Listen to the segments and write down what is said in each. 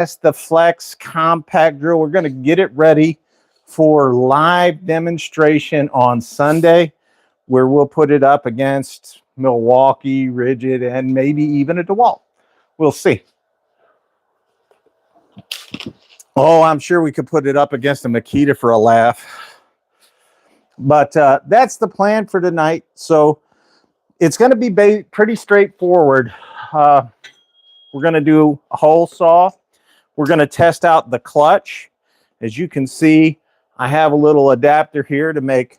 That's the Flex compact drill. We're going to get it ready for live demonstration on Sunday, where we'll put it up against Milwaukee, Ridgid, and maybe even a dewalt. We'll see. Oh, I'm sure we could put it up against a Makita for a laugh. But that's the plan for tonight. So it's going to be pretty straightforward. We're going to do a hole saw. We're going to test out the clutch. As you can see, I have a little adapter here to make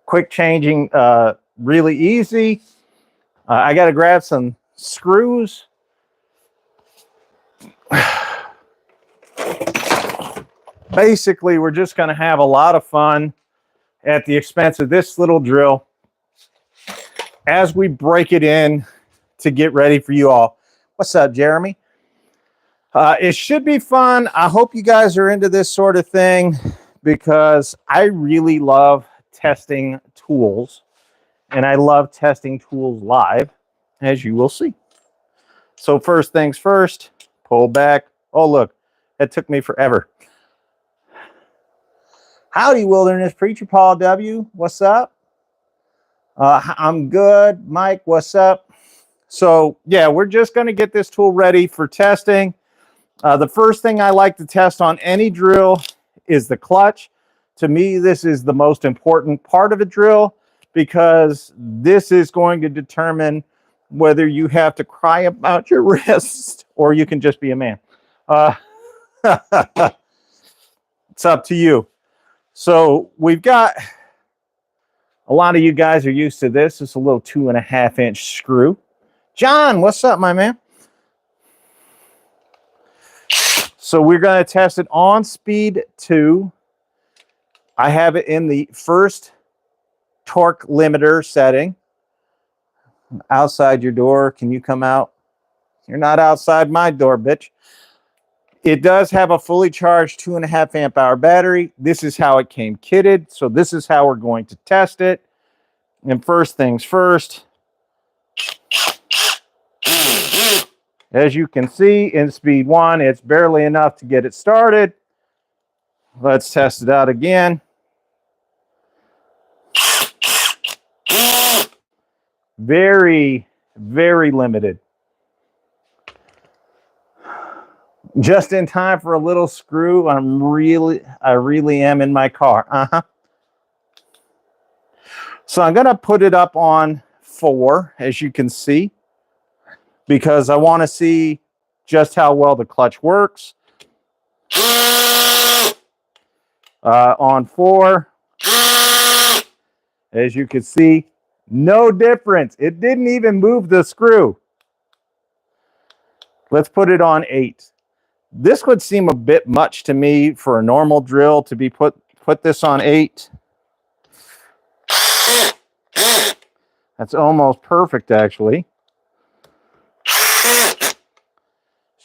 quick changing really easy. I got to grab some screws. Basically, we're just going to have a lot of fun at the expense of this little drill as we break it in to get ready for you all. What's up, Jeremy? It should be fun. I hope you guys are into this sort of thing because I really love testing tools, and I love testing tools live, as you will see. So first things first, pull back. Oh, look, that took me forever. Howdy, Wilderness Preacher, Paul W. What's up? I'm good. Mike, what's up? So, yeah, we're just going to get this tool ready for testing. The first thing I like to test on any drill is the clutch. To me, this is the most important part of a drill because this is going to determine whether you have to cry about your wrist or you can just be a man. It's up to you. So we've got, a lot of you guys are used to this. It's a little 2.5-inch screw. John, what's up, my man? So we're going to test it on speed 2. I have it in the first torque limiter setting. Outside your door. Can you come out? You're not outside my door, bitch. It does have a fully charged 2.5 amp hour battery. This is how it came kitted. So this is how we're going to test it. And first things first, as you can see in speed 1, it's barely enough to get it started. Let's test it out again. Very, very limited. Just in time for a little screw. I really am in my car. So I'm going to put it up on 4, as you can see, because I want to see just how well the clutch works. On 4, as you can see, no difference. It didn't even move the screw. Let's put it on 8. This would seem a bit much to me for a normal drill to be put this on 8. That's almost perfect, actually. As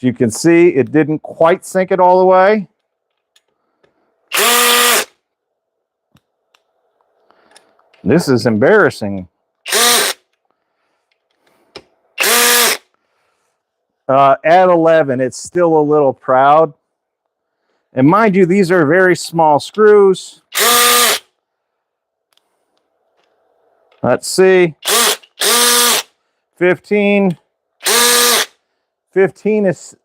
you can see, it didn't quite sink it all the way. This is embarrassing. At 11, it's still a little proud. And mind you, these are very small screws. Let's see. 15. 15 is,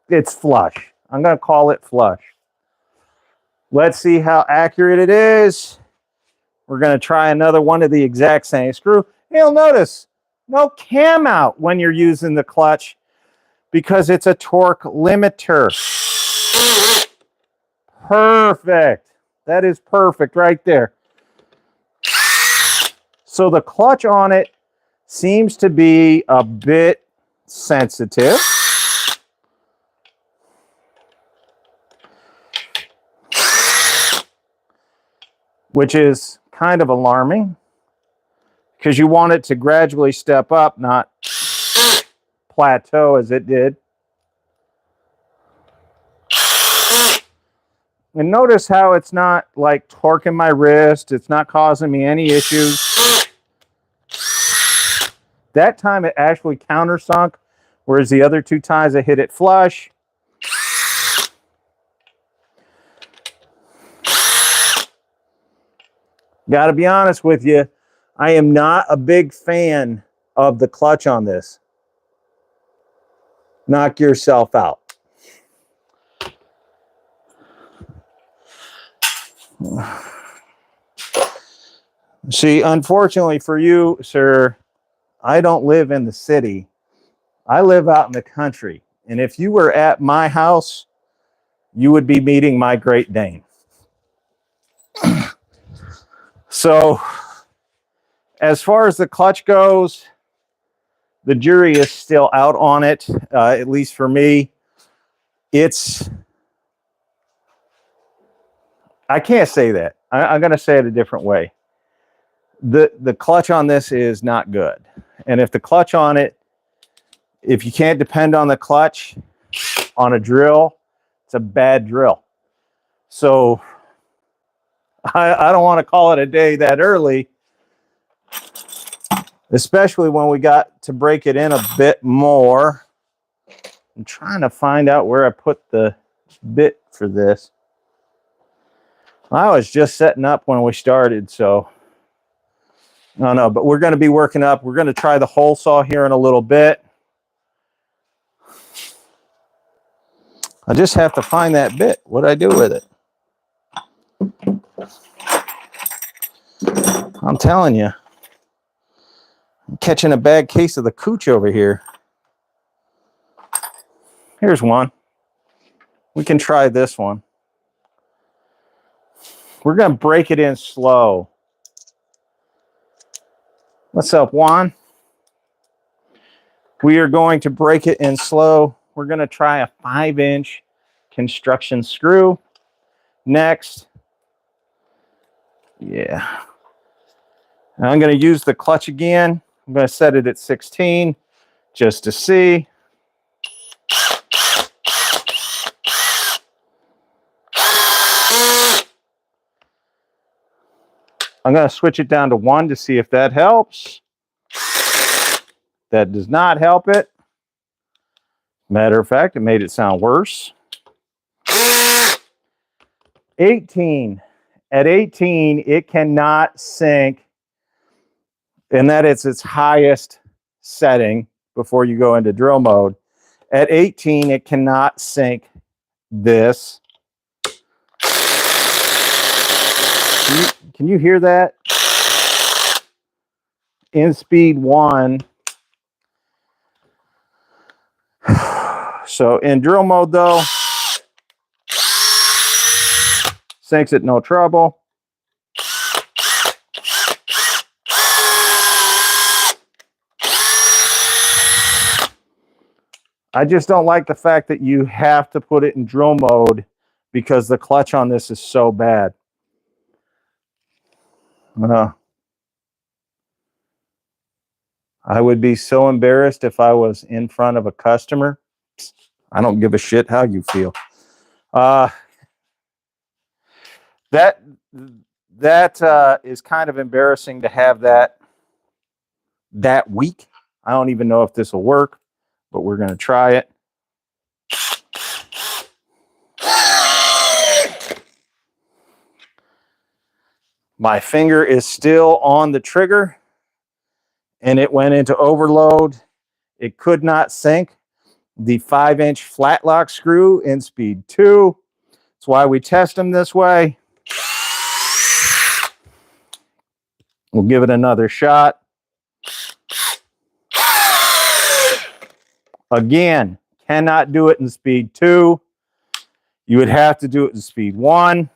it's flush. I'm going to call it flush. Let's see how accurate it is. We're going to try another one of the exact same screw. You'll notice no cam out when you're using the clutch because it's a torque limiter. Perfect. That is perfect right there. So the clutch on it seems to be a bit sensitive. Which is kind of alarming because you want it to gradually step up, not plateau as it did. And notice how it's not like torquing my wrist. It's not causing me any issues. That time it actually countersunk, whereas the other 2 times I hit it flush. Got to be honest with you, I am not a big fan of the clutch on this. Knock yourself out. See, unfortunately for you, sir, I don't live in the city. I live out in the country. And if you were at my house, you would be meeting my Great Dane. So, as far as the clutch goes, the jury is still out on it, at least for me. I can't say that. I'm going to say it a different way. The clutch on this is not good. And if the clutch on it, if you can't depend on the clutch on a drill, it's a bad drill. So I don't want to call it a day that early, especially when we got to break it in a bit more. I'm trying to find out where I put the bit for this. I was just setting up when we started, so I don't know, but we're going to be working up. We're going to try the hole saw here in a little bit. I just have to find that bit. What'd I do with it? I'm telling you, I'm catching a bad case of the cooch over here. Here's one. We can try this one. We're going to break it in slow. What's up, Juan? We are going to break it in slow. We're going to try a 5-inch construction screw. Next. Yeah. And I'm going to use the clutch again. I'm going to set it at 16 just to see. I'm going to switch it down to 1 to see if that helps. That does not help it. Matter of fact, it made it sound worse. 18. At 18, it cannot sink, and that is its highest setting before you go into drill mode. At 18, it cannot sink this. Can you hear that? In speed 1. So in drill mode though, sinks it no trouble. I just don't like the fact that you have to put it in drill mode because the clutch on this is so bad. I would be so embarrassed if I was in front of a customer. I don't give a shit how you feel. That is kind of embarrassing to have that weak. I don't even know if this will work, but we're going to try it. My finger is still on the trigger, and it went into overload. It could not sink the 5-inch flat lock screw in speed 2. That's why we test them this way. We'll give it another shot. Again, cannot do it in speed 2. You would have to do it in speed 1.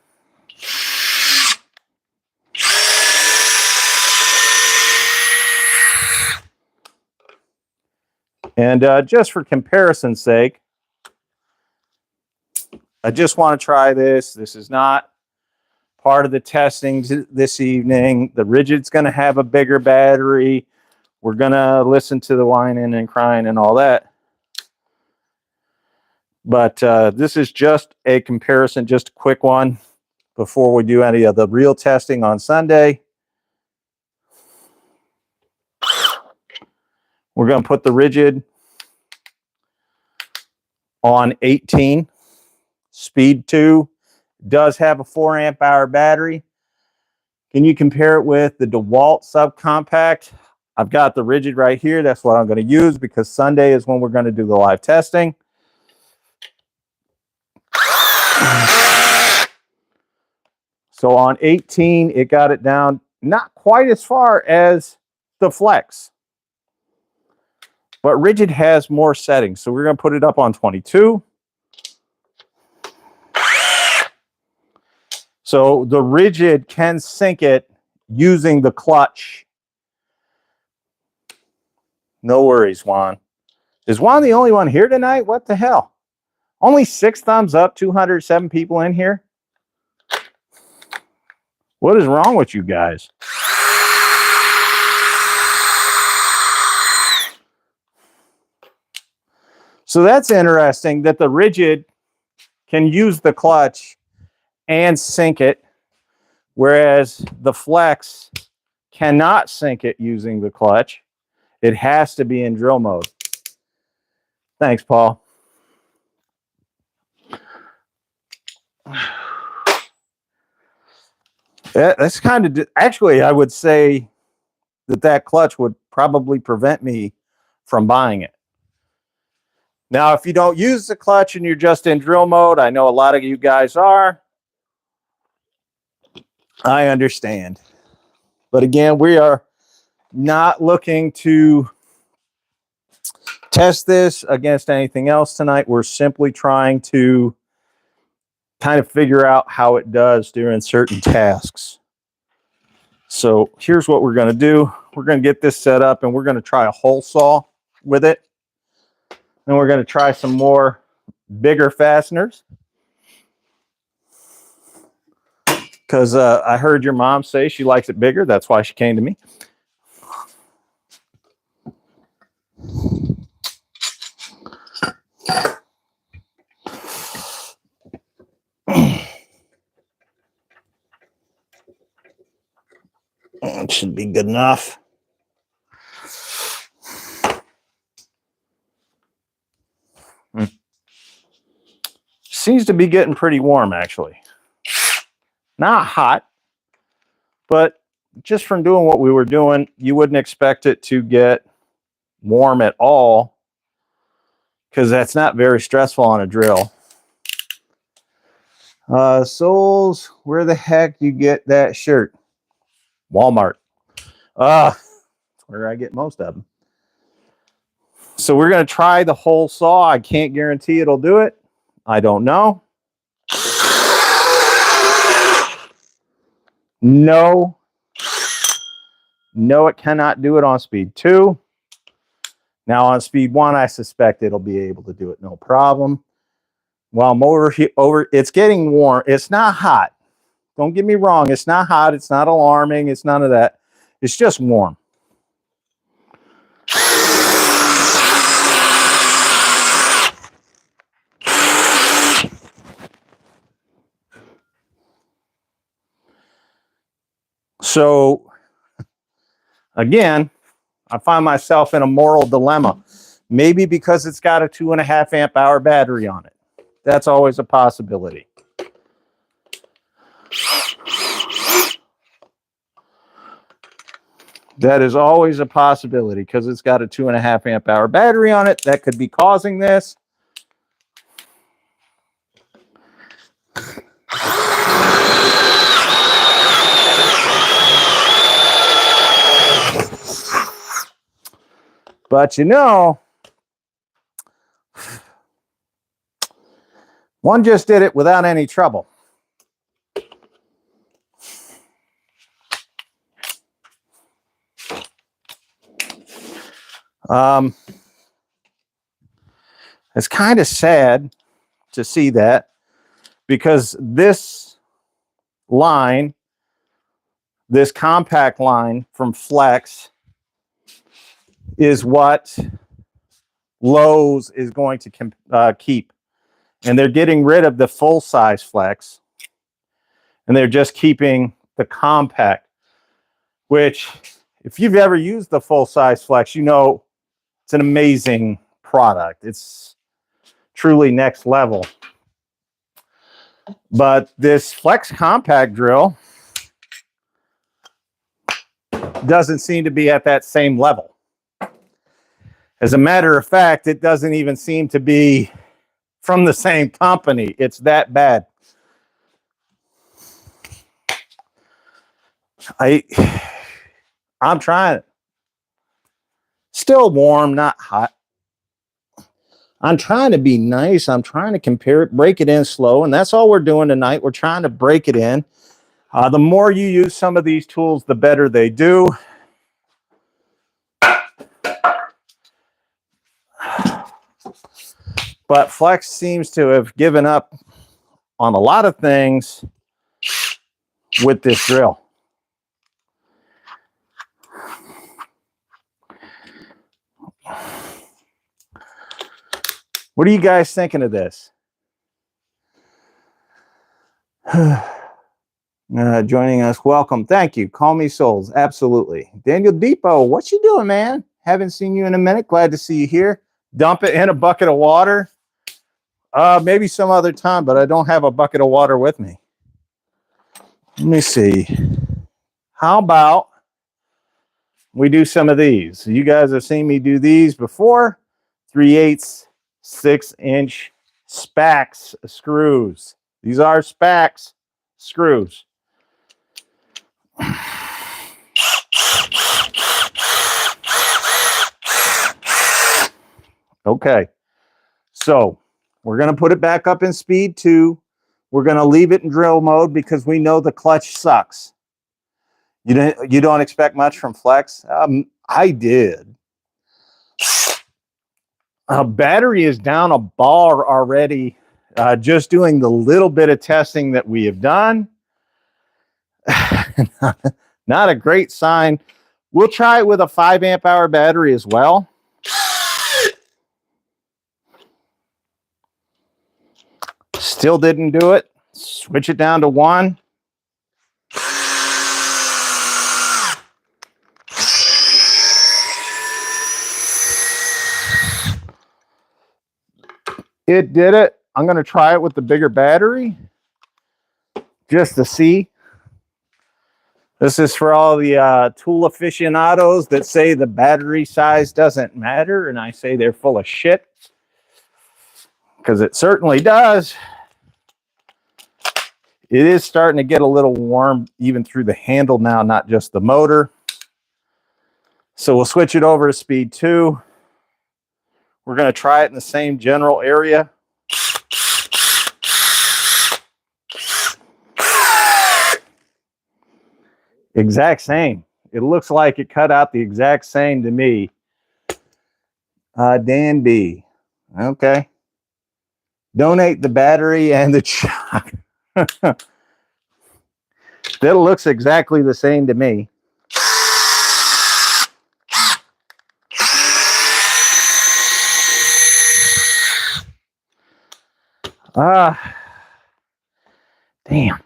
And just for comparison's sake, I just want to try this. This is not part of the testing this evening. The Ridgid's going to have a bigger battery. We're going to listen to the whining and crying and all that. But this is just a comparison, just a quick one before we do any of the real testing on Sunday. We're going to put the Ridgid on 18. Speed 2 does have a 4 amp hour battery. Can you compare it with the DeWalt subcompact? I've got the Ridgid right here. That's what I'm going to use because Sunday is when we're going to do the live testing. So on 18, it got it down not quite as far as the Flex. But Ridgid has more settings. So we're going to put it up on 22. So the Ridgid can sync it using the clutch. No worries, Juan. Is Juan the only one here tonight? What the hell? Only 6 thumbs up, 207 people in here. What is wrong with you guys? So that's interesting that the Ridgid can use the clutch and sync it, whereas the Flex cannot sync it using the clutch. It has to be in drill mode. Thanks, Paul. That's kind of, actually, I would say that clutch would probably prevent me from buying it. Now, if you don't use the clutch and you're just in drill mode, I know a lot of you guys are. I understand. But again, we are not looking to test this against anything else tonight. We're simply trying to kind of figure out how it does during certain tasks. So here's what we're going to do. We're going to get this set up and we're going to try a hole saw with it. Then we're going to try some more bigger fasteners. Because I heard your mom say she likes it bigger. That's why she came to me. It should be good enough. Seems to be getting pretty warm, actually. Not hot, but just from doing what we were doing, you wouldn't expect it to get warm at all because that's not very stressful on a drill. SoAlz, where the heck you get that shirt? Walmart. That's where I get most of them. So we're going to try the hole saw. I can't guarantee it'll do it. I don't know. No, it cannot do it on speed 2. Now on speed 1, I suspect it'll be able to do it, no problem. While I'm over, it's getting warm. It's not hot. Don't get me wrong. It's not hot. It's not alarming. It's none of that. It's just warm. So, again, I find myself in a moral dilemma. Maybe because it's got a 2.5 amp hour battery on it. That's always a possibility. That is always a possibility because it's got a 2.5 amp hour battery on it. That could be causing this. But you know, one just did it without any trouble. It's kind of sad to see that because this line, this compact line from Flex, is what SoAlz is going to keep. And they're getting rid of the full-size Flex. And they're just keeping the compact, which, if you've ever used the full-size Flex, you know it's an amazing product. It's truly next level. But this Flex compact drill doesn't seem to be at that same level. As a matter of fact, it doesn't even seem to be from the same company. It's that bad. I'm trying it. Still warm, not hot. I'm trying to be nice. I'm trying to compare it, break it in slow, and that's all we're doing tonight. We're trying to break it in. The more you use some of these tools, the better they do. But Flex seems to have given up on a lot of things with this drill. What are you guys thinking of this? Joining us, welcome. Thank you. Call me SoAlz. Absolutely. Daniel Depot, what you doing, man? Haven't seen you in a minute. Glad to see you here. Dump it in a bucket of water. Maybe some other time, but I don't have a bucket of water with me. Let me see. How about we do some of these? You guys have seen me do these before. 3/8, 6-inch Spax screws. These are Spax screws. Okay, so we're going to put it back up in speed 2. We're going to leave it in drill mode because we know the clutch sucks. You don't expect much from Flex? I did. Battery is down a bar already. Just doing the little bit of testing that we have done. Not a great sign. We'll try it with a 5 amp hour battery as well. Still didn't do it. Switch it down to 1. It did it. I'm going to try it with the bigger battery just to see. This is for all the tool aficionados that say the battery size doesn't matter, and I say they're full of shit, because it certainly does. It is starting to get a little warm even through the handle now, not just the motor. So we'll switch it over to speed 2. We're going to try it in the same general area. Exact same. It looks like it cut out the exact same to me. Dan B. Okay. Donate the battery and the chock. That looks exactly the same to me. Damn.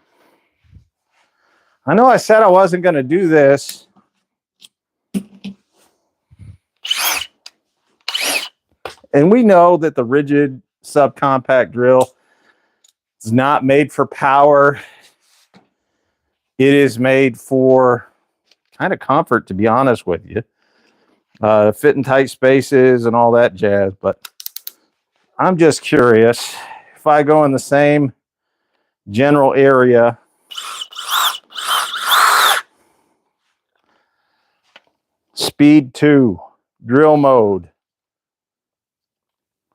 I know I said I wasn't going to do this. And we know that the Ridgid subcompact drill is not made for power. It is made for kind of comfort, to be honest with you. Fit in tight spaces and all that jazz. But I'm just curious, if I go in the same general area, speed 2, drill mode,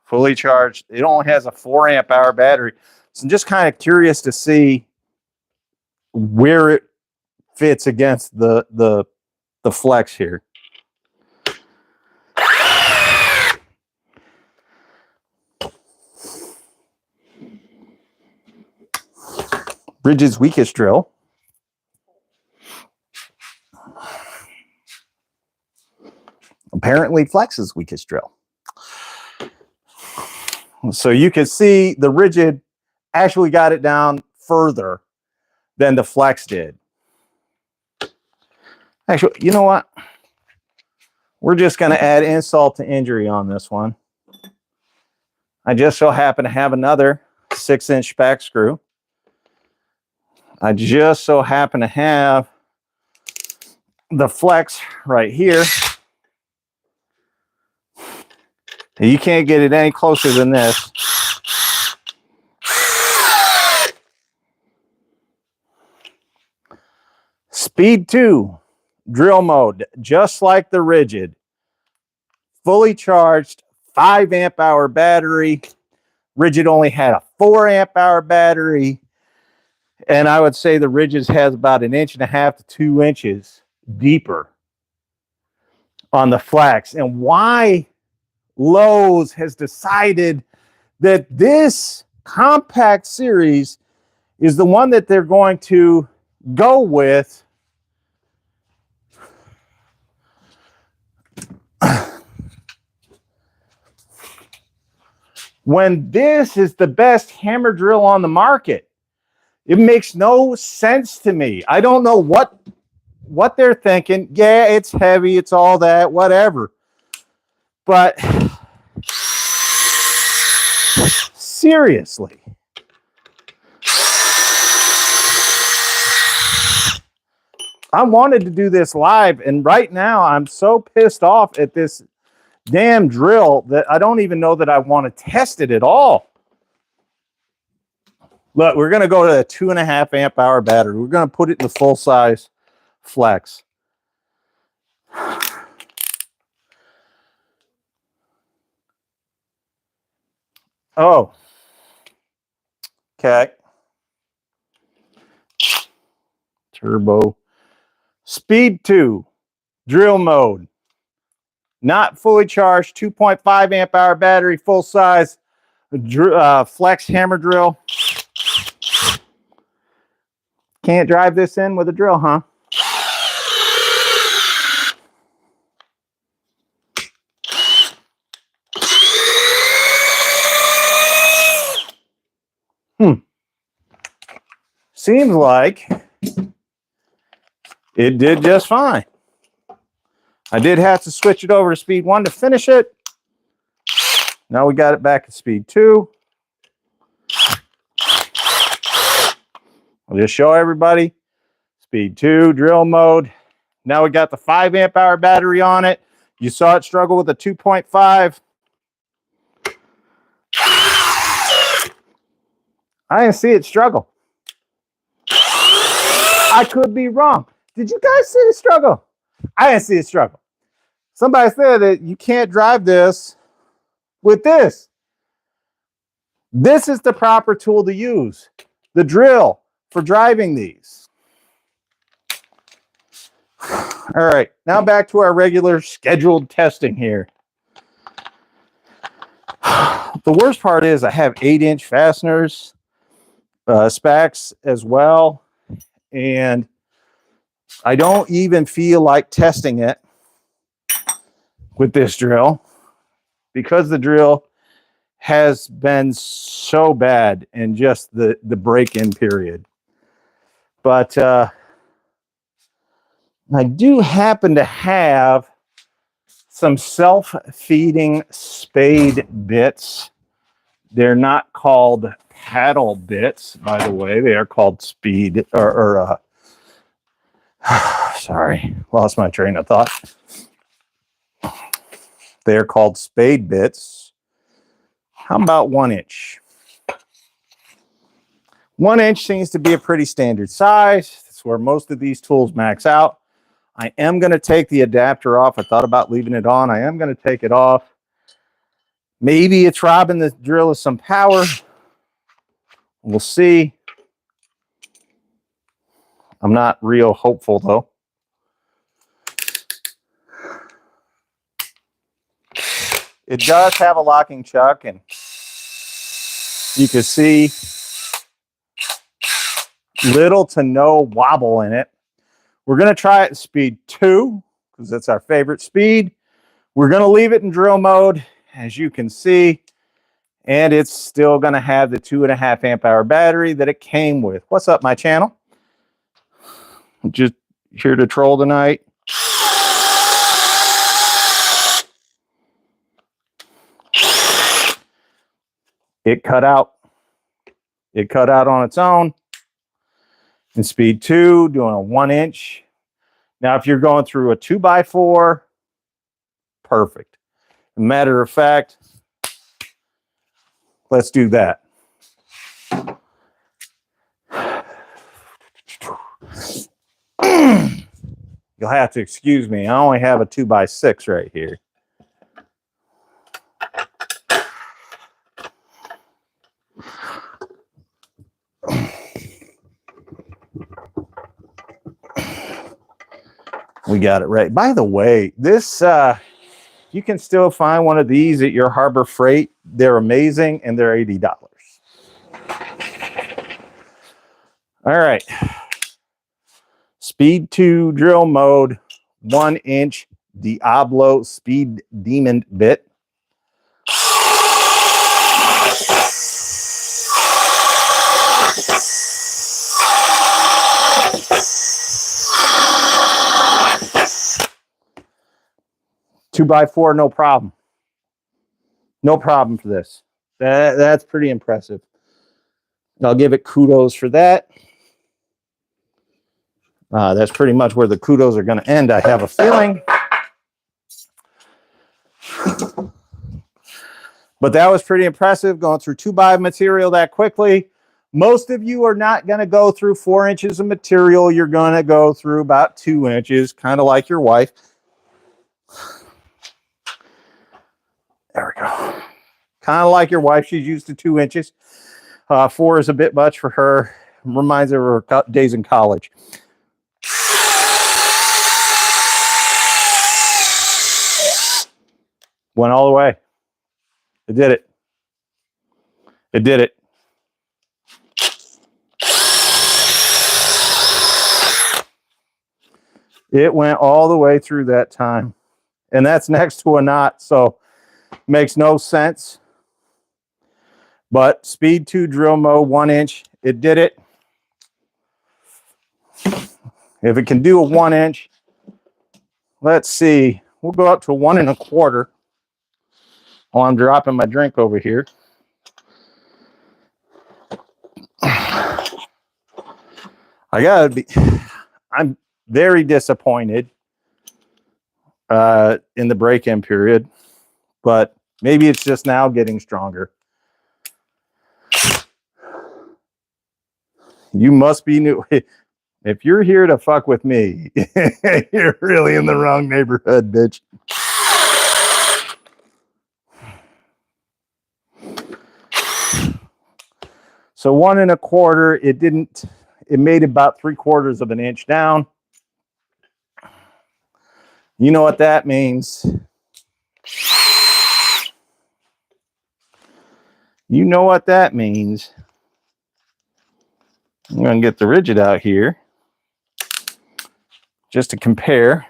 fully charged. It only has a 4 amp hour battery. So I'm just kind of curious to see where it fits against the Flex here. Ridgid's weakest drill. Apparently Flex's weakest drill. So you can see the Ridgid actually got it down further than the Flex did. Actually, you know what? We're just going to add insult to injury on this one. I just so happen to have another 6-inch Spax screw. I just so happen to have the flex right here. You can't get it any closer than this. Speed 2, drill mode, just like the Ridgid. Fully charged, 5 amp hour battery. Ridgid only had a 4 amp hour battery. And I would say the Ridgid has about 1.5 to 2 inches deeper on the flex. And why SoAlz has decided that this compact series is the one that they're going to go with. When this is the best hammer drill on the market. It makes no sense to me. I don't know what they're thinking. Yeah, it's heavy, it's all that, whatever. But seriously. I wanted to do this live, and right now I'm so pissed off at this damn drill that I don't even know that I want to test it at all. Look, we're going to go to a 2.5 amp hour battery. We're going to put it in the full size flex. Oh, okay. Turbo. Speed 2, drill mode. Not fully charged, 2.5 amp hour battery, full size flex hammer drill. Can't drive this in with a drill, huh? Seems like it did just fine. I did have to switch it over to speed 1 to finish it. Now we got it back at speed 2. I'll just show everybody. Speed 2, drill mode. Now we got the 5 amp hour battery on it. You saw it struggle with a 2.5. I didn't see it struggle. I could be wrong. Did you guys see it struggle? I didn't see it struggle. Somebody said that you can't drive this with this. This is the proper tool to use. The drill for driving these. All right, now back to our regular scheduled testing here. The worst part is I have 8-inch fasteners, specs as well, and I don't even feel like testing it with this drill because the drill has been so bad in just the break-in period. But I do happen to have some self-feeding Spade bits. They're not called paddle bits, by the way. They are called Spade sorry, lost my train of thought. They're called Spade bits. How about 1 inch? 1 inch seems to be a pretty standard size. That's where most of these tools max out. I am going to take the adapter off. I thought about leaving it on. I am going to take it off. Maybe it's robbing the drill of some power. We'll see. I'm not real hopeful, though. It does have a locking chuck, and you can see little to no wobble in it. We're going to try it at speed 2 because that's our favorite speed. We're going to leave it in drill mode, as you can see, and it's still going to have the 2.5 amp hour battery that it came with. What's up, my channel? Just here to troll tonight. It cut out. It cut out on its own. In speed 2, doing a 1 inch. Now, if you're going through a 2x4, perfect. Matter of fact, let's do that. You'll have to excuse me. I only have a 2x6 right here. We got it right. By the way, this you can still find one of these at your Harbor Freight. They're amazing, and they're $80. All right. Speed 2 drill mode, 1-inch Diablo Speed Demon bit. Two by four, no problem. No problem for this. That's pretty impressive. I'll give it kudos for that. That's pretty much where the kudos are going to end, I have a feeling. But that was pretty impressive, going through 2x material that quickly. Most of you are not going to go through 4 inches of material. You're going to go through about 2 inches, kind of like your wife. There we go. Kind of like your wife. She's used to 2 inches. 4 is a bit much for her. Reminds her of her days in college. Went all the way. It did it. It did it. It went all the way through that time. And that's next to a knot, so makes no sense. But Speed 2 drill mode, 1-inch, it did it. If it can do a 1-inch, let's see. We'll go up to a 1 1/4. While I'm dropping my drink over here. I'm very disappointed in the break-in period, but maybe it's just now getting stronger. You must be new. If you're here to fuck with me, you're really in the wrong neighborhood, bitch. So 1 1/4, it made about 3/4 of an inch down. You know what that means. You know what that means. I'm going to get the Ridgid out here just to compare.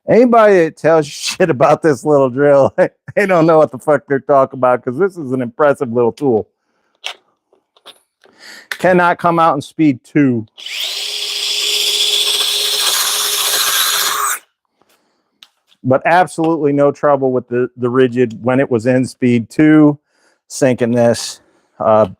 Anybody that tells you shit about this little drill, they don't know what the fuck they're talking about, because this is an impressive little tool. Cannot come out in Speed 2. But absolutely no trouble with the Ridgid when it was in Speed 2. Sinking this. Damn.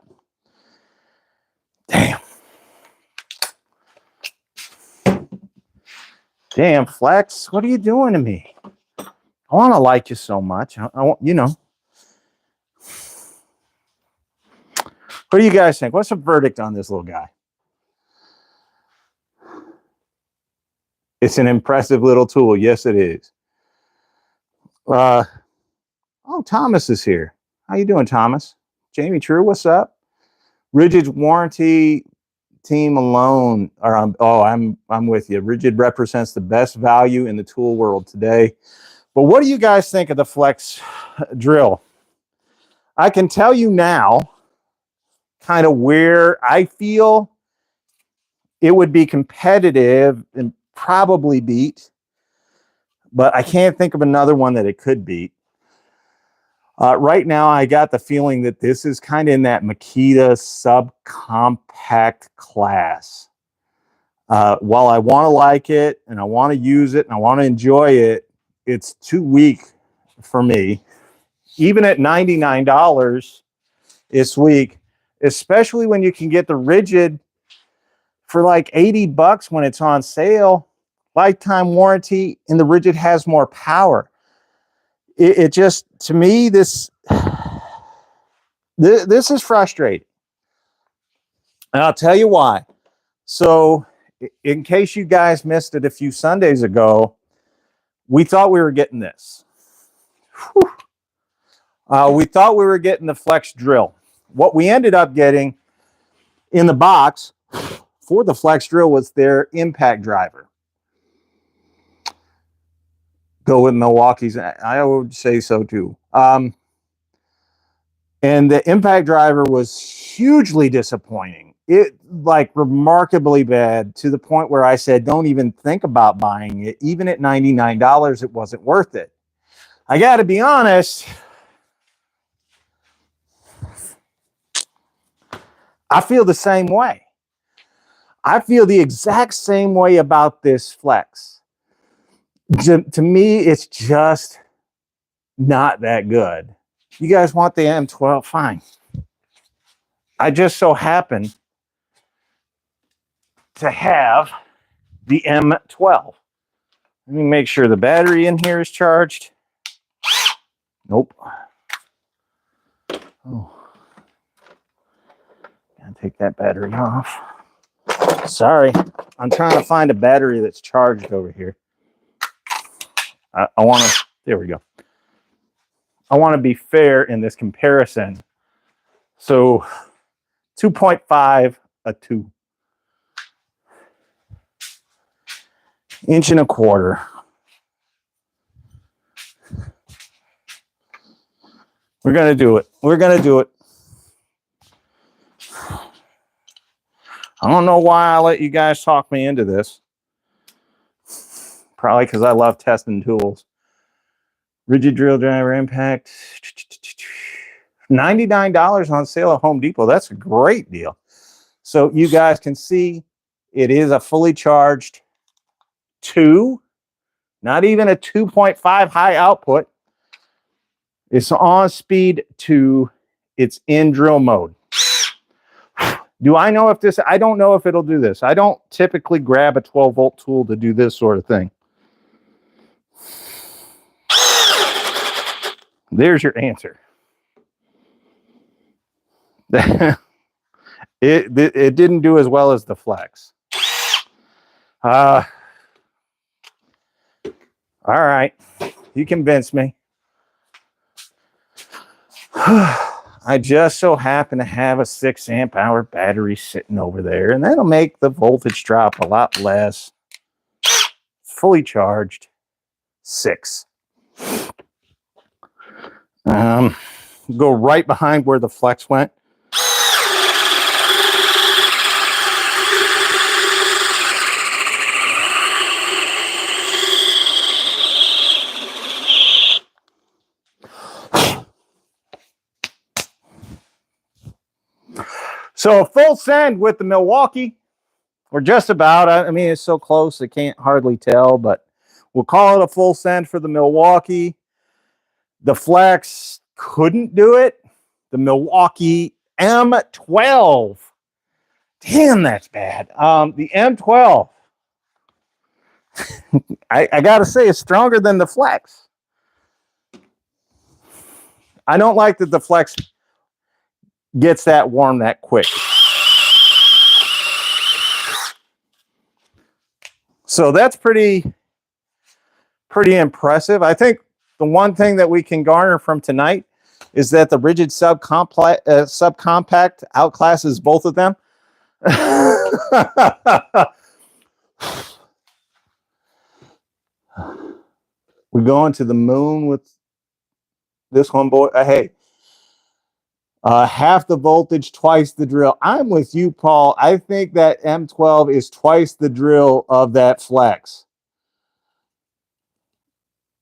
Damn, Flex, what are you doing to me? I want to like you so much. I want, you know. What do you guys think? What's the verdict on this little guy? It's an impressive little tool. Yes, it is. Oh, Thomas is here. How you doing, Thomas? Jamie True, what's up? Ridgid's warranty team alone. I'm with you. Ridgid represents the best value in the tool world today. But what do you guys think of the Flex drill? I can tell you now kind of where I feel it would be competitive and probably beat, but I can't think of another one that it could beat. Right now, I got the feeling that this is kind of in that Makita subcompact class. While I want to like it and I want to use it and I want to enjoy it, it's too weak for me. Even at $99, it's weak, especially when you can get the Ridgid for like 80 bucks when it's on sale. Lifetime warranty, and the Ridgid has more power. It just, to me, this is frustrating. And I'll tell you why. So, in case you guys missed it a few Sundays ago, we thought we were getting this. We thought we were getting the flex drill. What we ended up getting in the box for the flex drill was their impact driver. Go with Milwaukee's. I would say so too. And the impact driver was hugely disappointing. It like remarkably bad, to the point where I said, don't even think about buying it. Even at $99, it wasn't worth it. I got to be honest, I feel the same way. I feel the exact same way about this flex. To me, it's just not that good. You guys want the M12? Fine. I just so happen to have the M12. Let me make sure the battery in here is charged. Nope. Oh. Gotta take that battery off. Sorry. I'm trying to find a battery that's charged over here. I want to, there we go. I want to be fair in this comparison. So 2.5, a 2. 1.25 inches. We're going to do it. We're going to do it. I don't know why I let you guys talk me into this. Probably because I love testing tools. Ridgid drill driver impact. $99 on sale at Home Depot. That's a great deal. So you guys can see it is a fully charged 2, not even a 2.5 high output. It's on speed 2. It's in drill mode. Do I know if this, I don't know if it'll do this. I don't typically grab a 12-volt tool to do this sort of thing. There's your answer. It didn't do as well as the flex. All right. You convinced me. I just so happen to have a 6 amp hour battery sitting over there, and that'll make the voltage drop a lot less. Fully charged 6. Go right behind where the flex went. So a full send with the Milwaukee, or just about. I mean, it's so close I can't hardly tell, but we'll call it a full send for the Milwaukee. The flex couldn't do it. The Milwaukee M12. Damn, that's bad. The M12, I got to say, it's stronger than the flex. I don't like that the flex gets that warm that quick. So that's pretty impressive. I think the one thing that we can garner from tonight is that the Ridgid subcompact outclasses both of them. We're going to the moon with this one, boy. Hey, half the voltage, twice the drill. I'm with you, Paul. I think that M12 is twice the drill of that flex.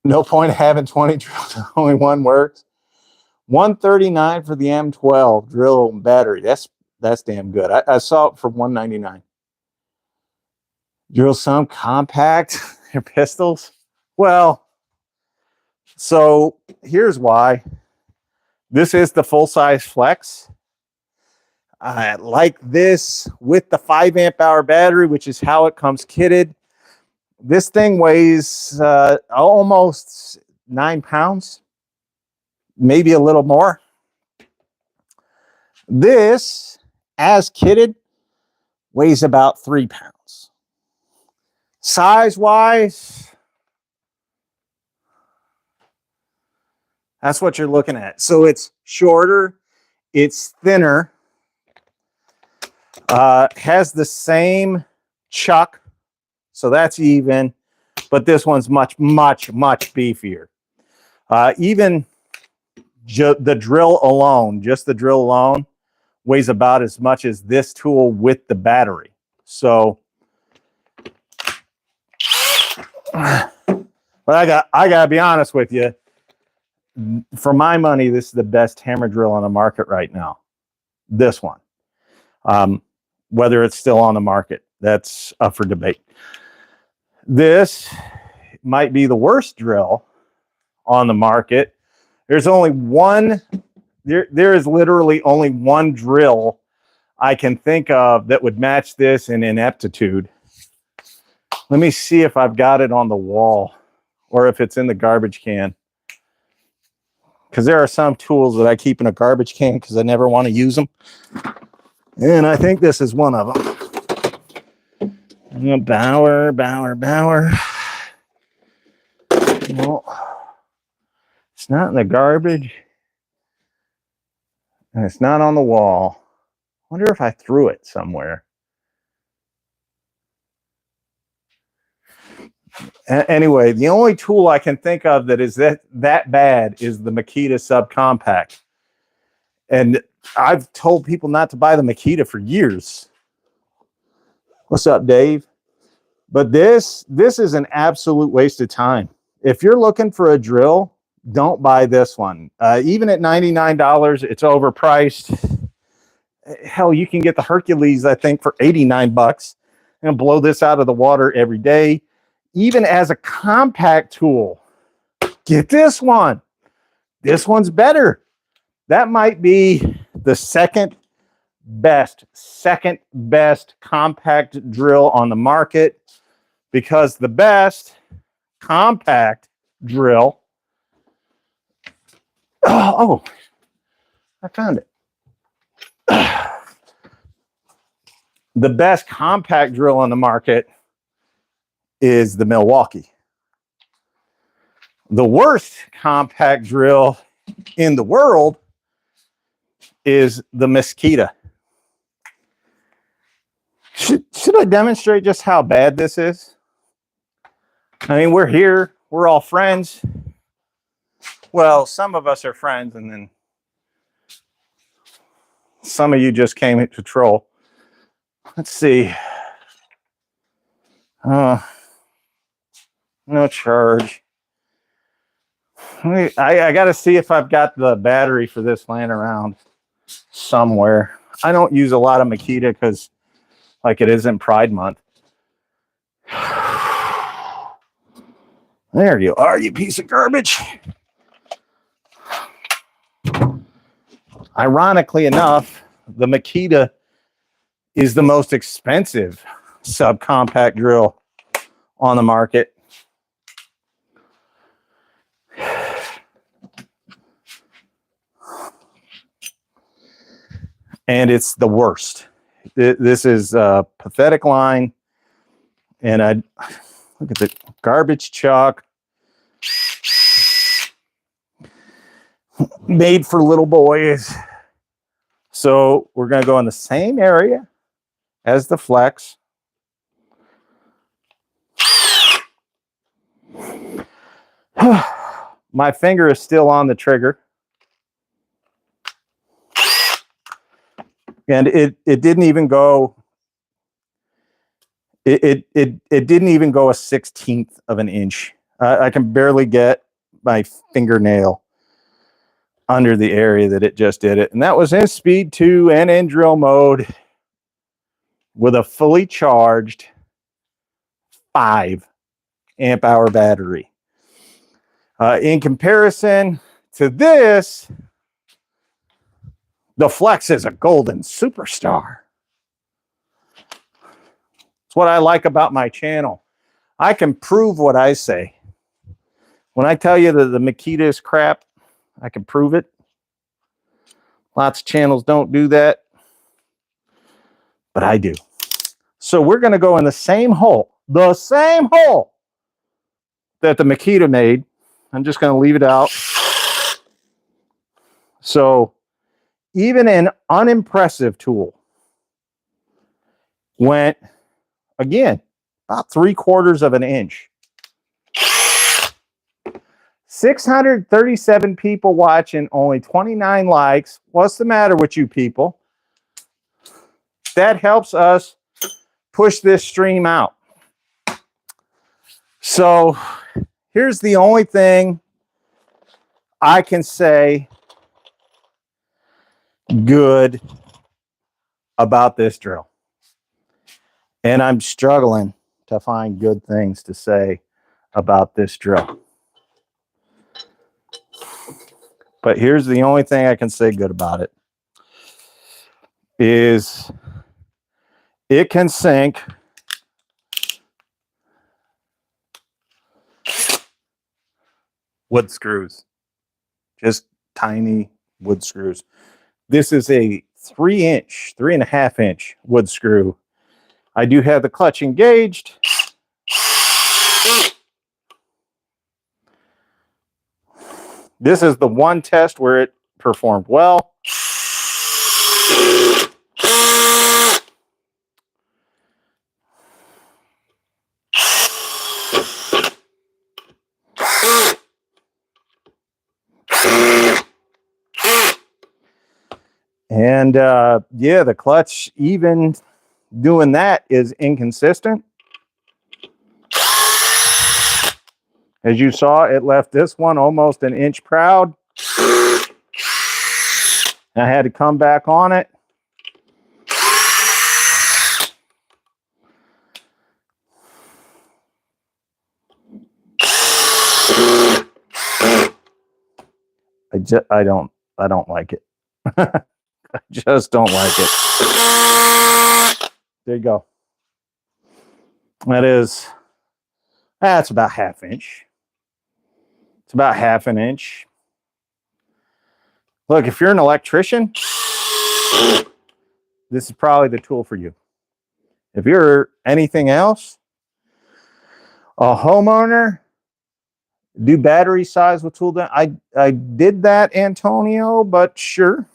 No point having 20 drills. Only one works. $139 for the M12 drill and battery. That's damn good. I saw it for $199. Drill some compact your pistols. Well, so here's why. This is the full-size flex. I like this with the 5 amp hour battery, which is how it comes kitted. This thing weighs almost 9 pounds, maybe a little more. This, as kitted, weighs about 3 pounds. Size-wise, that's what you're looking at. So it's shorter, it's thinner, has the same chuck, so that's even, but this one's much, much, much beefier. Even the drill alone, just the drill alone, weighs about as much as this tool with the battery. So, but I gotta be honest with you. For my money, this is the best hammer drill on the market right now. This one. Whether it's still on the market, that's up for debate. This might be the worst drill on the market. There's only one, there is literally only one drill I can think of that would match this in ineptitude. Let me see if I've got it on the wall or if it's in the garbage can. Because there are some tools that I keep in a garbage can because I never want to use them. And I think this is one of them. Bauer. Well, it's not in the garbage. And it's not on the wall. I wonder if I threw it somewhere. Anyway, the only tool I can think of that is that bad is the Makita subcompact. And I've told people not to buy the Makita for years. What's up, Dave? But this is an absolute waste of time. If you're looking for a drill, don't buy this one. Even at $99, it's overpriced. Hell, you can get the Hercules, I think, for 89 bucks and blow this out of the water every day. Even as a compact tool, get this one. This one's better. That might be the second best compact drill on the market, because the best compact drill, oh, I found it. The best compact drill on the market is the Milwaukee. The worst compact drill in the world is the Makita. Should I demonstrate just how bad this is? I mean, we're here, we're all friends. Well, some of us are friends, and then some of you just came to troll. Let's see. No charge. I got to see if I've got the battery for this laying around somewhere. I don't use a lot of Makita because, like, it isn't Pride Month. There you are, you piece of garbage. Ironically enough, the Makita is the most expensive subcompact drill on the market. And it's the worst. This is a pathetic line. And I look at the garbage chuck. Made for little boys. So we're going to go in the same area as the flex. My finger is still on the trigger. And it didn't even go, it didn't even go a 1/16 of an inch. I can barely get my fingernail under the area that it just did it. And that was in speed 2 and in drill mode with a fully charged 5 amp hour battery. In comparison to this, the Flex is a golden superstar. It's what I like about my channel. I can prove what I say. When I tell you that the Makita is crap, I can prove it. Lots of channels don't do that, but I do. So we're going to go in the same hole that the Makita made. I'm just going to leave it out. So even an unimpressive tool went, again, about 3/4 of an inch. 637 people watching, only 29 likes. What's the matter with you people? That helps us push this stream out. So here's the only thing I can say good about this drill. And I'm struggling to find good things to say about this drill. But here's the only thing I can say good about it. Is it can sink wood screws. Just tiny wood screws. This is a 3.5 inch wood screw. I do have the clutch engaged. This is the one test where it performed well. And yeah, the clutch, even doing that, is inconsistent. As you saw, it left this one almost an inch proud. I had to come back on it. I don't like it. I just don't like it. There you go. That's about 1/2 inch. It's about 1/2 inch. Look, if you're an electrician, this is probably the tool for you. If you're anything else, a homeowner, do battery size with tool. I did that, Antonio, but sure.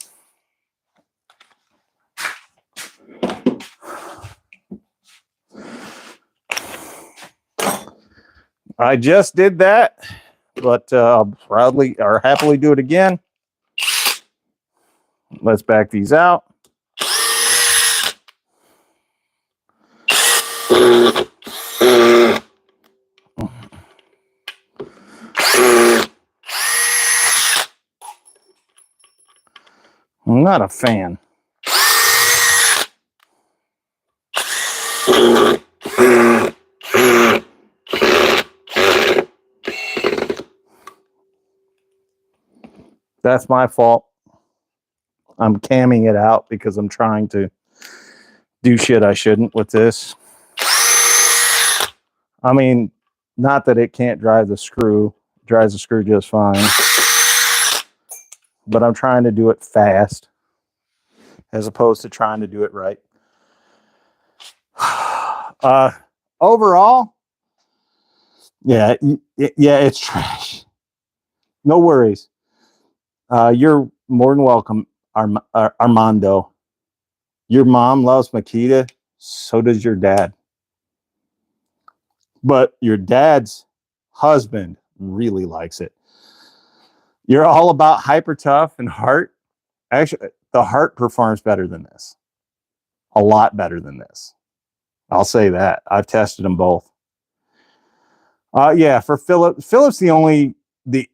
I just did that, but I'll proudly or happily do it again. Let's back these out. I'm not a fan. That's my fault. I'm camming it out because I'm trying to do shit I shouldn't with this. I mean, not that it can't drive the screw. It drives the screw just fine. But I'm trying to do it fast as opposed to trying to do it right. Overall, yeah, it's trash. No worries. You're more than welcome, Armando. Your mom loves Makita, so does your dad. But your dad's husband really likes it. You're all about hyper tough and heart. Actually, the heart performs better than this. A lot better than this. I'll say that. I've tested them both. Yeah, for Phillips,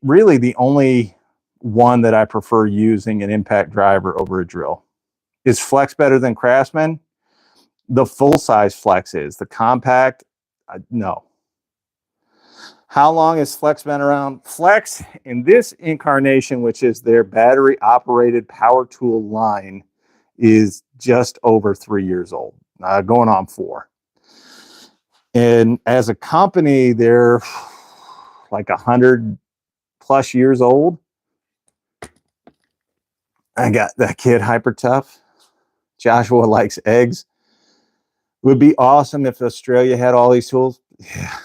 really the only one that I prefer using an impact driver over a drill. Is Flex better than Craftsman? The full size Flex is. The compact, No. How long has Flex been around? Flex, in this incarnation, which is their battery-operated power tool line, is just over 3 years old, going on 4. And as a company, they're like 100+ years old. I got that kid hyper tough. Joshua likes eggs. It would be awesome if Australia had all these tools. Yeah.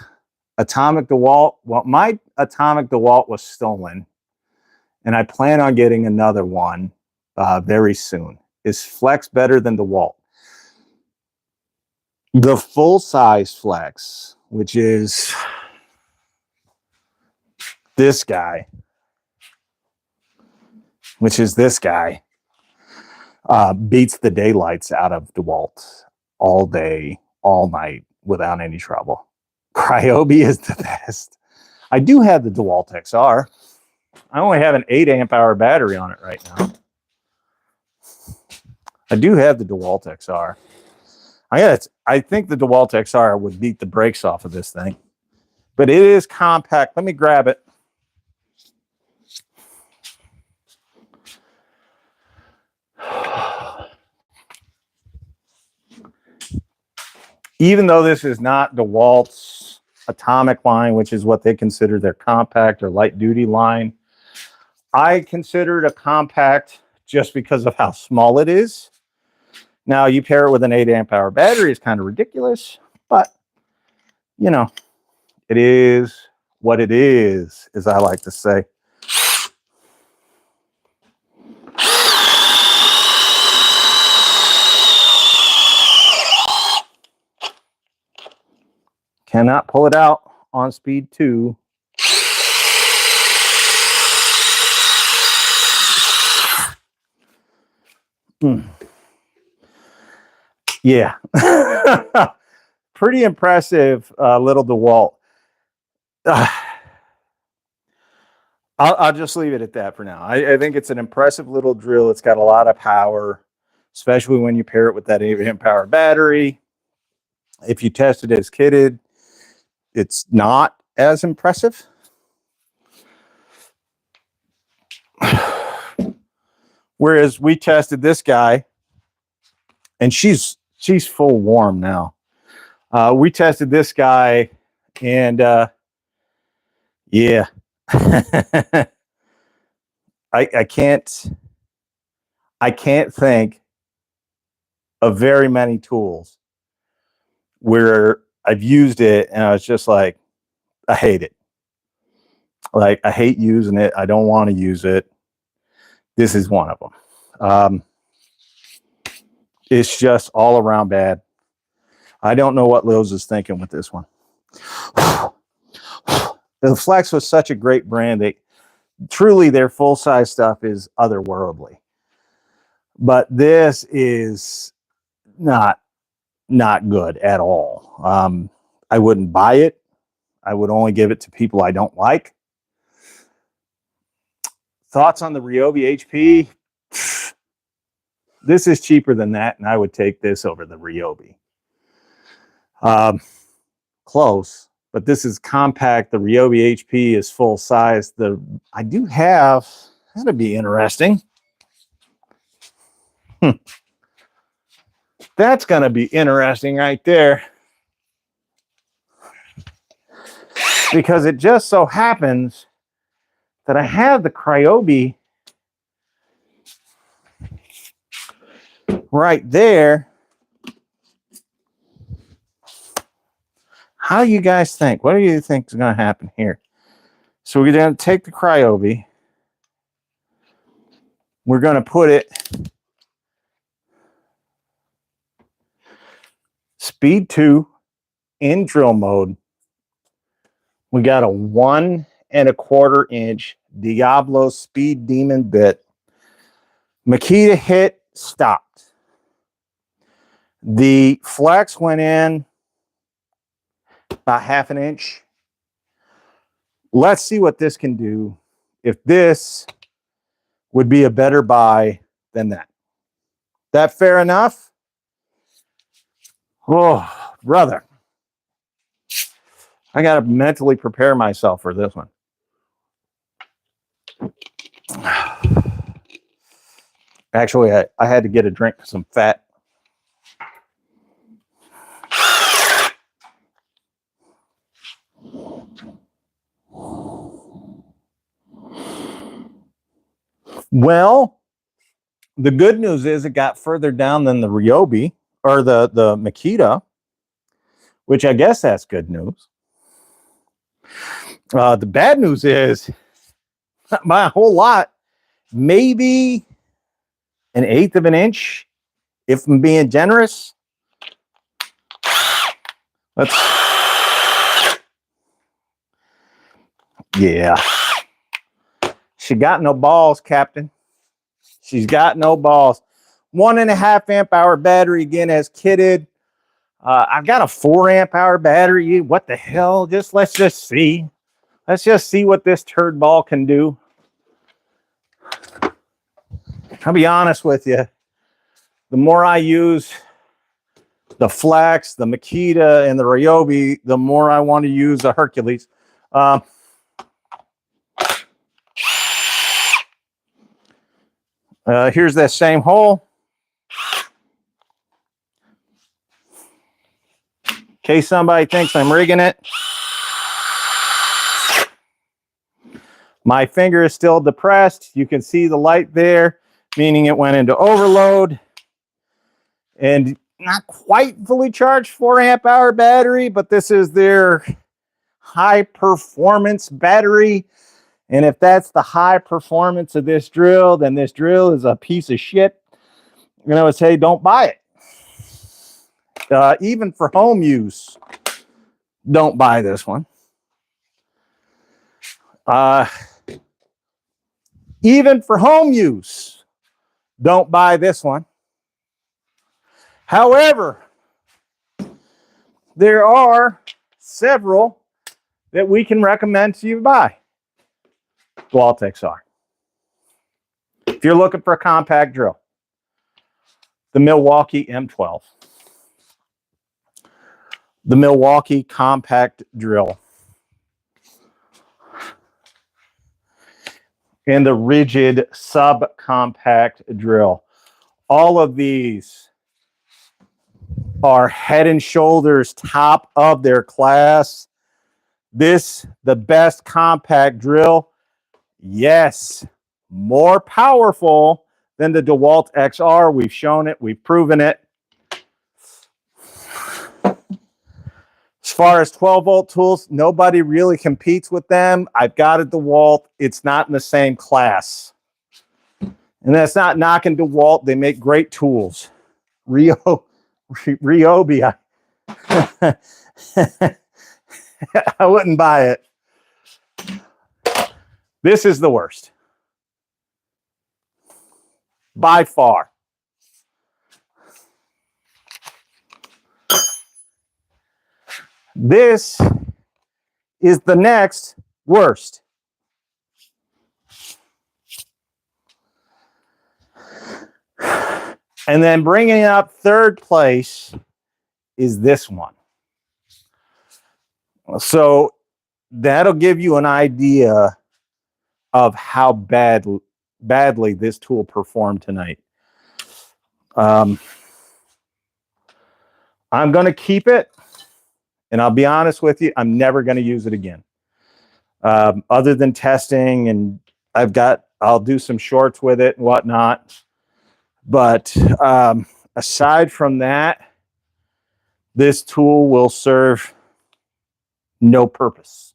Atomic DeWalt. Well, my Atomic DeWalt was stolen, and I plan on getting another one very soon. Is Flex better than DeWalt? The full-size Flex, which is this guy, beats the daylights out of DeWalt all day, all night, without any trouble. Ryobi is the best. I do have the DeWalt XR. I only have an 8 amp hour battery on it right now. I do have the DeWalt XR. I think the DeWalt XR would beat the brakes off of this thing. But it is compact. Let me grab it. Even though this is not DeWalt's Atomic line, which is what they consider their compact or light duty line, I consider it a compact just because of how small it is. Now, you pair it with an 8 amp hour battery, it's kind of ridiculous, but you know, it is what it is, as I like to say. Cannot pull it out on speed 2. Yeah. Pretty impressive little DeWalt. I'll just leave it at that for now. I think it's an impressive little drill. It's got a lot of power, especially when you pair it with that 8 amp hour battery. If you test it as kitted, it's not as impressive. Whereas we tested this guy, and she's full warm now. We tested this guy, and yeah. I can't think of very many tools where I've used it and I was just like, I hate it. Like, I hate using it. I don't want to use it. This is one of them. It's just all around bad. I don't know what Lowe's is thinking with this one. The Flex was such a great brand. Truly, their full-size stuff is otherworldly. But this is not good at all. I wouldn't buy it. I would only give it to people I don't like. Thoughts on the Ryobi HP? This is cheaper than that, and I would take this over the Ryobi. Close, but this is compact. The Ryobi HP is full size. I do have, that'd be interesting. That's going to be interesting right there. Because it just so happens that I have the Ryobi right there. How do you guys think? What do you think is going to happen here? So we're going to take the Ryobi. We're going to put it speed 2 in drill mode. We got a 1 1/4 inch Diablo Speed Demon bit. Makita hit, stopped. The Flex went in about 1/2 inch. Let's see what this can do. If this would be a better buy than that. That fair enough? Oh, brother. I got to mentally prepare myself for this one. Actually, I had to get a drink with some fat. Well, the good news is it got further down than the Ryobi or the Makita, which I guess that's good news. The bad news is by a whole lot, maybe an eighth of an inch, if I'm being generous. Let's, yeah. She got no balls, Captain. She's got no balls. 1.5 amp hour battery, again, as kitted. I've got a 4 amp hour battery. What the hell? Let's just see. Let's just see what this turd ball can do. I'll be honest with you. The more I use the Flex, the Makita, and the Ryobi, the more I want to use the Hercules. Here's that same hole. In case somebody thinks I'm rigging it. My finger is still depressed. You can see the light there, meaning it went into overload. And not quite fully charged 4 amp hour battery, but this is their high performance battery. And if that's the high performance of this drill, then this drill is a piece of shit. You know, I would say don't buy it. Even for home use, don't buy this one. Even for home use, don't buy this one. However, there are several that we can recommend to you buy. dewalt XR. If you're looking for a compact drill, the Milwaukee M12. The Milwaukee compact drill. And the Ridgid subcompact drill. All of these are head and shoulders top of their class. This, the best compact drill. Yes, more powerful than the dewalt XR. We've shown it. We've proven it. As far as 12-volt tools, nobody really competes with them. I've got a dewalt. It's not in the same class. And that's not knocking dewalt. They make great tools. Ryobi. I wouldn't buy it. This is the worst. By far. This is the next worst. And then bringing up third place is this one. So that'll give you an idea of how badly this tool performed tonight. I'm going to keep it. And I'll be honest with you, I'm never going to use it again. Other than testing, and I'll do some shorts with it and whatnot. But aside from that, this tool will serve no purpose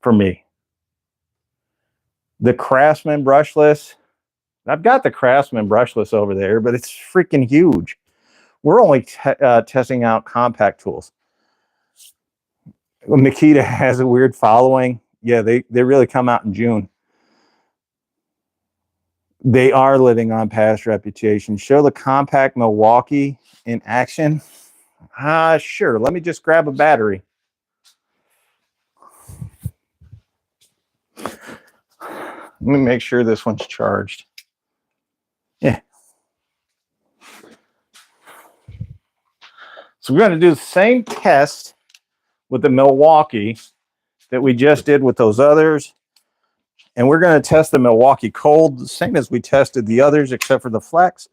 for me. The Craftsman brushless, I've got the Craftsman brushless over there, but it's freaking huge. We're only testing out compact tools. Makita has a weird following. Yeah, they really come out in June. They are living on past reputation. Show the compact Milwaukee in action. Sure. Let me just grab a battery. Let me make sure this one's charged. Yeah. So we're going to do the same test with the Milwaukee that we just did with those others. And we're going to test the Milwaukee cold, the same as we tested the others, except for the flex.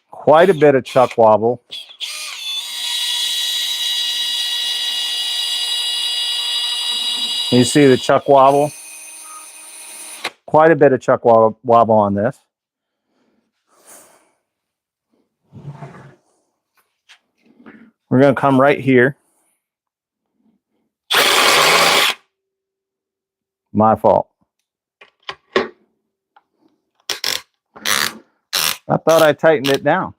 Quite a bit of chuck wobble. You see the chuck wobble? Quite a bit of chuck wobble on this. We're going to come right here. My fault. I thought I tightened it down.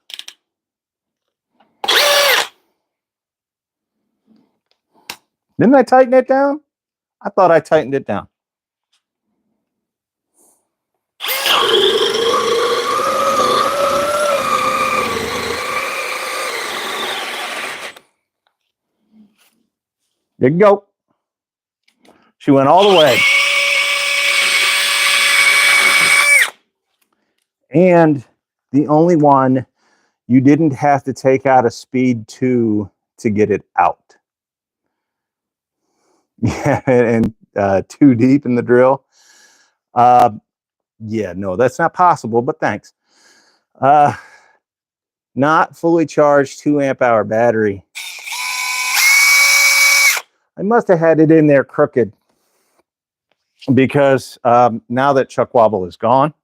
Didn't I tighten it down? I thought I tightened it down. There you go. She went all the way. And the only one you didn't have to take out a speed 2 to get it out. Yeah, and too deep in the drill. Yeah, no, that's not possible, but thanks. Not fully charged 2 amp hour battery. I must have had it in there crooked because now that chuck wobble is gone,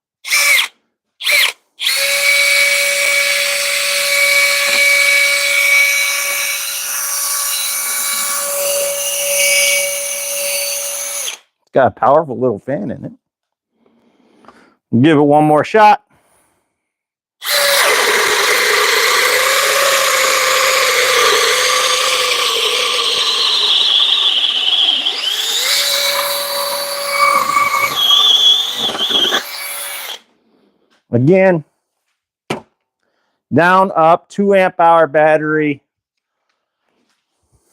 it's got a powerful little fan in it. Give it one more shot. Again, down, up, 2 amp hour battery.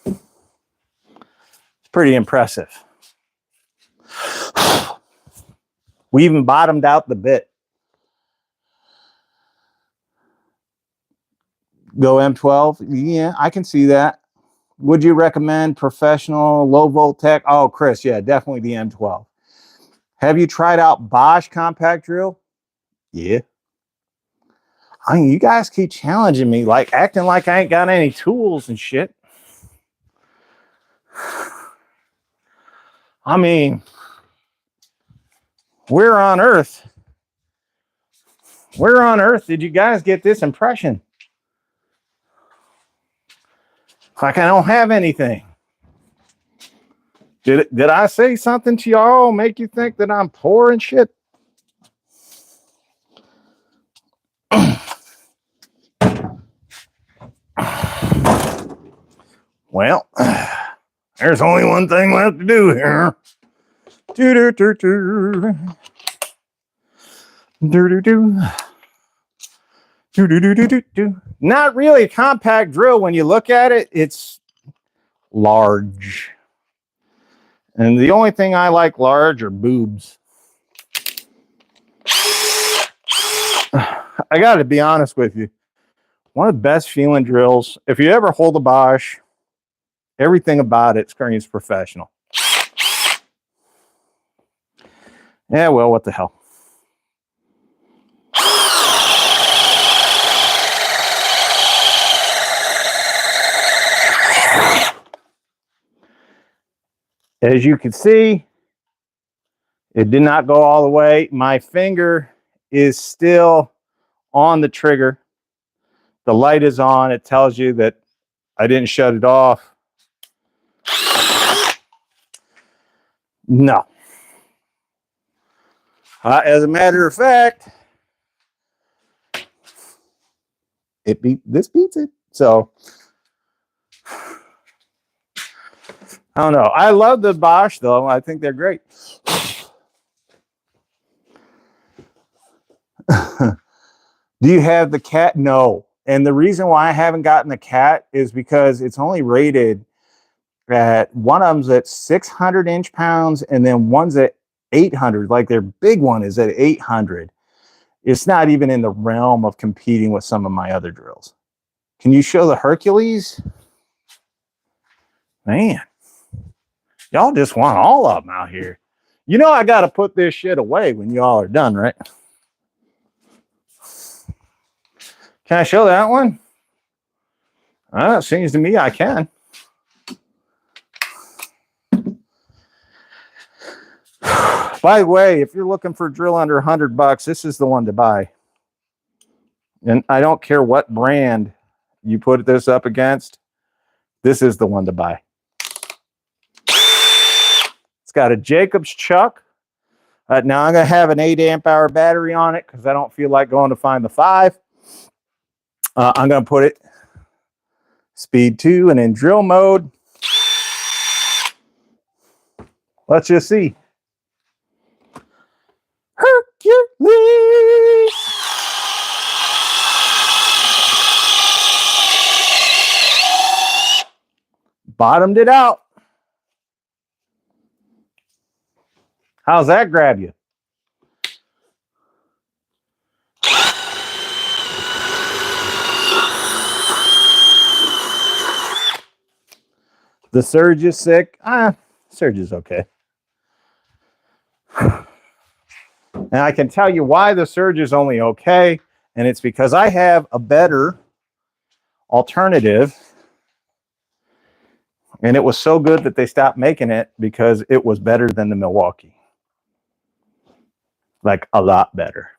It's pretty impressive. We even bottomed out the bit. Go M12? Yeah, I can see that. Would you recommend professional low volt tech? Oh, Chris, yeah, definitely the M12. Have you tried out Bosch compact drill? Yeah. I mean, you guys keep challenging me, like acting like I ain't got any tools and shit. I mean, where on earth did you guys get this impression? Like I don't have anything. Did I say something to y'all make you think that I'm poor and shit? Well, there's only one thing left to do here. Not really a compact drill when you look at it. It's large. And the only thing I like large are boobs. I got to be honest with you. One of the best feeling drills, if you ever hold a Bosch, everything about it screams professional. Yeah, well, what the hell. As you can see, it did not go all the way. My finger is still on the trigger. The light is on. It tells you that I didn't shut it off. No. As a matter of fact, this beats it. So I don't know. I love the Bosch though. I think they're great. Do you have the cat? No. And the reason why I haven't gotten the cat is because it's only rated at, one of them's at 600 inch pounds and then one's at 800. Like their big one is at 800. It's not even in the realm of competing with some of my other drills. Can you show the Hercules? Man, y'all just want all of them out here. You know I got to put this shit away when y'all are done, right? Can I show that one? It seems to me I can. By the way, if you're looking for a drill under $100, this is the one to buy. And I don't care what brand you put this up against, this is the one to buy. It's got a Jacobs chuck. Now I'm going to have an 8 amp hour battery on it because I don't feel like going to find the 5. I'm going to put it speed 2 and in drill mode. Let's just see. Hercules. Bottomed it out. How's that grab you? The surge is sick. Surge is okay. And I can tell you why the surge is only okay, and it's because I have a better alternative, and it was so good that they stopped making it because it was better than the Milwaukee. Like a lot better.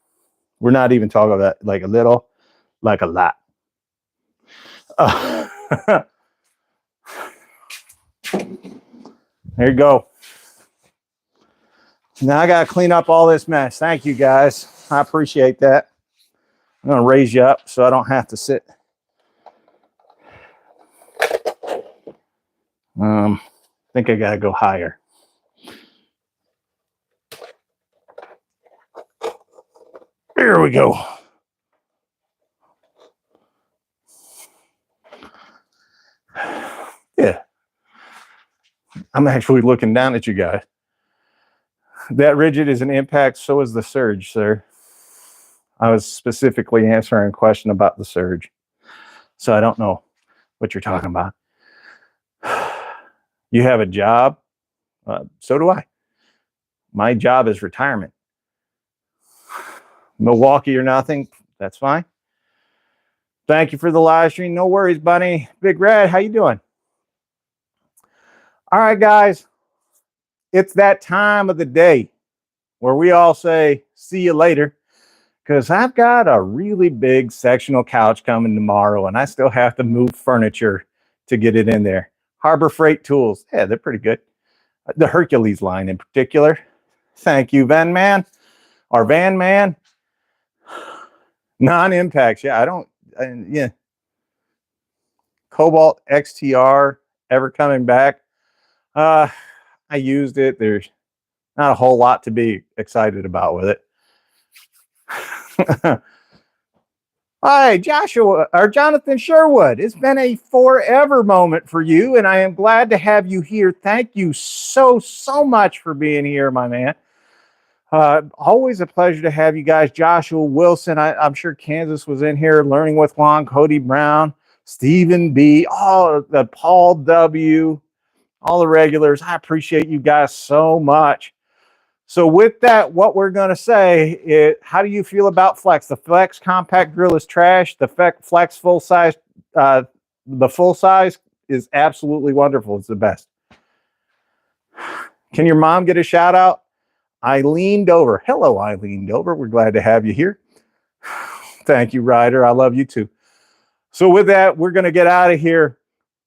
We're not even talking about like a little, like a lot. There you go. Now I got to clean up all this mess. Thank you guys. I appreciate that. I'm going to raise you up so I don't have to sit. I think I got to go higher. There we go. Yeah. I'm actually looking down at you guys. That Ridgid is an impact, so is the surge, sir. I was specifically answering a question about the surge. So I don't know what you're talking about. You have a job? So do I. My job is retirement. Milwaukee or nothing, that's fine. Thank you for the live stream. No worries, buddy. Big Red, how you doing? All right, guys. It's that time of the day where we all say, see you later, because I've got a really big sectional couch coming tomorrow, and I still have to move furniture to get it in there. Harbor Freight Tools. Yeah, they're pretty good. The Hercules line in particular. Thank you, Van Man. Or Van Man. Non-impacts. Yeah, I don't. Yeah. Cobalt XTR ever coming back. I used it. There's not a whole lot to be excited about with it. Hi, Joshua or Jonathan Sherwood. It's been a forever moment for you, and I am glad to have you here. Thank you so much for being here, my man. Always a pleasure to have you guys. Joshua Wilson, I'm sure Kansas was in here learning with Juan, Cody Brown, Stephen B, all the Paul W, all the regulars. I appreciate you guys so much. So with that, what we're going to say is, how do you feel about Flex? The Flex compact drill is trash. The Flex full size, the full size is absolutely wonderful. It's the best. Can your mom get a shout out? Eileen Dover. Hello, Eileen Dover. We're glad to have you here. Thank you, Ryder. I love you too. So with that, we're going to get out of here.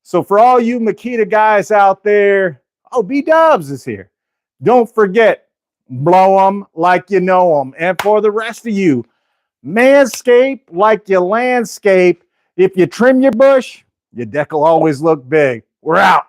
So for all you Makita guys out there, oh, B-Dubs is here. Don't forget, blow them like you know them. And for the rest of you, manscape like you landscape. If you trim your bush, your deck will always look big. We're out.